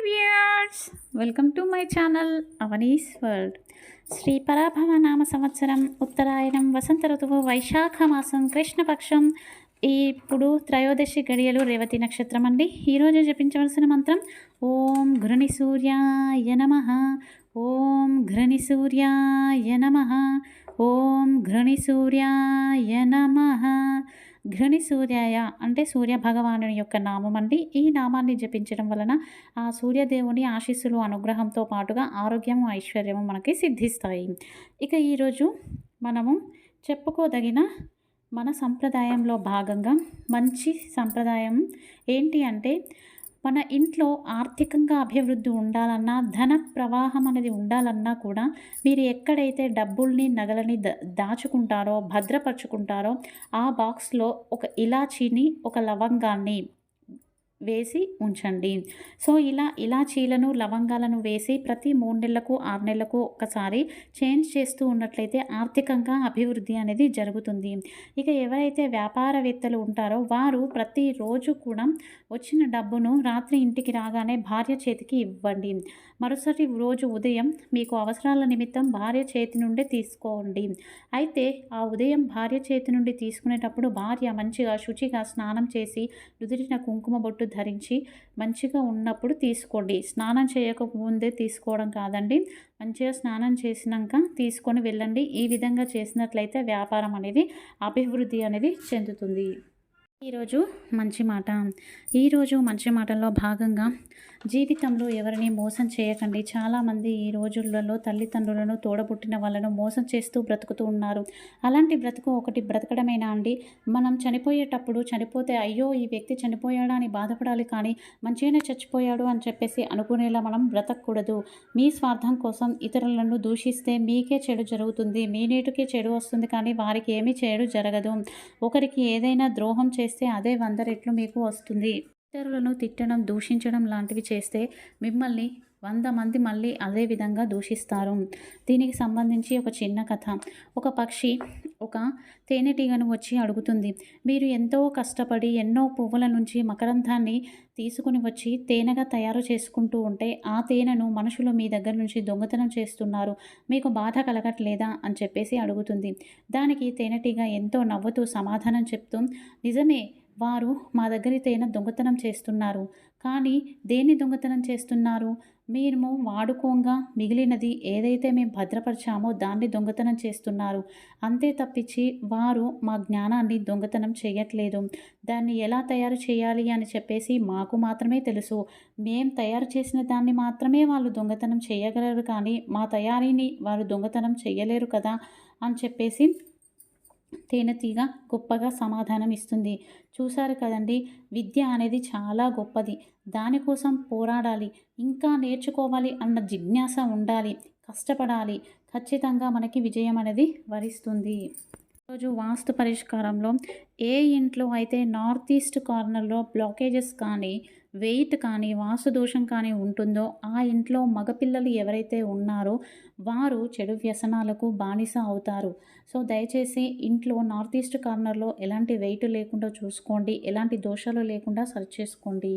Viewers, welcome to my channel Avani's world. Sri Parabhava నామ సంవత్సరం, ఉత్తరాయణం, వసంత ఋతువు, వైశాఖ మాసం, కృష్ణపక్షం. ఇప్పుడు త్రయోదశి గడియలు, రేవతి నక్షత్రం అండి. ఈరోజు జపించవలసిన మంత్రం ఓం ఘృణి సూర్యాయ నమః, ఓం ఘృణి సూర్యాయ నమః, ఓం ఘృణి సూర్యాయ నమః. ఘృణి సూర్యాయ అంటే సూర్య భగవాను యొక్క నామం అండి. ఈ నామాన్ని జపించడం వలన ఆ సూర్యదేవుని ఆశీస్సులు, అనుగ్రహంతో పాటుగా ఆరోగ్యము, ఐశ్వర్యము మనకి సిద్ధిస్తాయి. ఇక ఈరోజు మనము చెప్పుకోదగిన మన సంప్రదాయంలో భాగంగా మంచి సంప్రదాయం ఏంటి అంటే, మన ఇంట్లో ఆర్థికంగా అభివృద్ధి ఉండాలన్నా, ధన ప్రవాహం అనేది ఉండాలన్నా కూడా మీరు ఎక్కడైతే డబ్బుల్ని, నగలని దాచుకుంటారో, భద్రపరుచుకుంటారో ఆ బాక్స్లో ఒక ఇలాచీని, ఒక లవంగాన్ని వేసి ఉంచండి. సో ఇలా ఇలాచీలను, లవంగాలను వేసి ప్రతి 3 నెలలకు, 6 నెలలకు ఒకసారి చేంజ్ చేస్తూ ఉన్నట్లయితే ఆర్థికంగా అభివృద్ధి అనేది జరుగుతుంది. ఇక ఎవరైతే వ్యాపారవేత్తలు ఉంటారో వారు ప్రతిరోజు కూడా వచ్చిన డబ్బును రాత్రి ఇంటికి రాగానే భార్య చేతికి ఇవ్వండి. మరుసటి రోజు ఉదయం మీకు అవసరాల నిమిత్తం భార్య చేతి నుండి తీసుకోండి. అయితే ఆ ఉదయం భార్య చేతి నుండి తీసుకునేటప్పుడు భార్య మంచిగా శుచిగా స్నానం చేసి నుదుటిన కుంకుమ బొట్టు ధరించి మంచిగా ఉన్నప్పుడు తీసుకోండి. స్నానం చేయకముందే తీసుకోవడం కాదండి, మంచిగా స్నానం చేసినాక తీసుకొని వెళ్ళండి. ఈ విధంగా చేసినట్లయితే వ్యాపారం అనేది అభివృద్ధి అనేది చెందుతుంది. ఈరోజు మంచి మాటల్లో భాగంగా జీవితంలో ఎవరిని మోసం చేయకండి. చాలామంది ఈ రోజులలో తల్లిదండ్రులను, తోడబుట్టిన వాళ్ళను మోసం చేస్తూ బ్రతుకుతూ ఉన్నారు. అలాంటి బ్రతుకు ఒకటి బ్రతకడమేనా అండి? మనం చనిపోతే అయ్యో ఈ వ్యక్తి చనిపోయాడా అని బాధపడాలి, కానీ మంచిగానే చచ్చిపోయాడు అని చెప్పేసి అనుకునేలా మనం బ్రతకూడదు. మీ స్వార్థం కోసం ఇతరులను దూషిస్తే మీకే చెడు జరుగుతుంది, మీ నీటికే చెడు వస్తుంది, కానీ వారికి ఏమీ చెడు జరగదు. ఒకరికి ఏదైనా ద్రోహం చేస్తే అదే 100 రెట్లు మీకు వస్తుంది. ఇతరులను తిట్టడం, దూషించడం లాంటివి చేస్తే మిమ్మల్ని 100 మంది మళ్ళీ అదే విధంగా దూషిస్తారు. దీనికి సంబంధించి ఒక చిన్న కథ. ఒక పక్షి ఒక తేనెటీగను వచ్చి అడుగుతుంది, మీరు ఎంతో కష్టపడి ఎన్నో పువ్వుల నుంచి మకరందాన్ని తీసుకుని వచ్చి తేనెగా తయారు చేసుకుంటూ ఉంటే ఆ తేనెను మనుషులు మీ దగ్గర నుంచి దొంగతనం చేస్తున్నారు, మీకు బాధ కలగట్లేదా అని చెప్పేసి అడుగుతుంది. దానికి తేనెటీగ ఎంతో నవ్వుతూ సమాధానం చెప్తూ, నిజమే, వారు మా దగ్గర తేనె దొంగతనం చేస్తున్నారు, కానీ దేన్ని దొంగతనం చేస్తున్నారు? మేము వాడుకోగా మిగిలినది ఏదైతే మేము భద్రపరిచామో దాన్ని దొంగతనం చేస్తున్నారు. అంతే తప్పించి వారు మా జ్ఞానాన్ని దొంగతనం చేయట్లేదు. దాన్ని ఎలా తయారు చేయాలి అని చెప్పేసి మాకు మాత్రమే తెలుసు. మేం తయారు చేసిన దాన్ని మాత్రమే వాళ్ళు దొంగతనం చేయగలరు, కానీ మా తయారీని వారు దొంగతనం చేయలేరు కదా అని చెప్పేసి తేనెటీగ గొప్పగా సమాధానం ఇస్తుంది. చూశారు కదండి, విద్య అనేది చాలా గొప్పది. దానికోసం పోరాడాలి, ఇంకా నేర్చుకోవాలి అన్న జిజ్ఞాస ఉండాలి, కష్టపడాలి. ఖచ్చితంగా మనకి విజయం అనేది వరిస్తుంది. ఈరోజు వాస్తు పరిష్కారంలో ఏ ఇంట్లో అయితే నార్త్ ఈస్ట్ కార్నర్లో బ్లాకేజెస్ కానీ, వెయిట్ కానీ, వాస్తు దోషం కానీ ఉంటుందో ఆ ఇంట్లో మగపిల్లలు ఎవరైతే ఉన్నారో వారు చెడు వ్యసనాలకు బానిస అవుతారు. సో దయచేసి ఇంట్లో నార్త్ ఈస్ట్ కార్నర్లో ఎలాంటి వెయిట్ లేకుండా చూసుకోండి, ఎలాంటి దోషాలు లేకుండా సరి చేసుకోండి.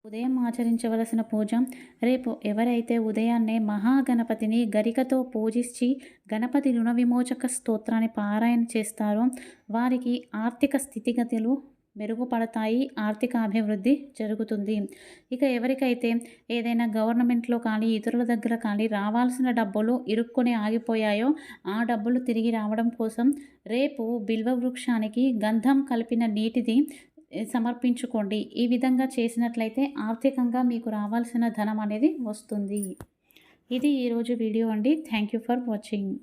ఉదయం ఆచరించవలసిన పూజ. రేపు ఎవరైతే ఉదయాన్నే మహాగణపతిని గరికతో పూజించి గణపతి రుణ విమోచక స్తోత్రాన్ని పారాయణ చేస్తారో వారికి ఆర్థిక స్థితిగతులు మెరుగుపడతాయి, ఆర్థిక అభివృద్ధి జరుగుతుంది. ఇక ఎవరికైతే ఏదైనా గవర్నమెంట్లో కానీ, ఇతరుల దగ్గర కానీ రావాల్సిన డబ్బులు ఇరుక్కొని ఆగిపోయాయో ఆ డబ్బులు తిరిగి రావడం కోసం రేపు బిల్వ వృక్షానికి గంధం కలిపిన నీటిది సమర్పించుకోండి. ఈ విధంగా చేసినట్లయితే ఆర్థికంగా మీకు రావాల్సిన ధనం అనేది వస్తుంది. ఇది ఈరోజు వీడియో అండి. Thank you for watching.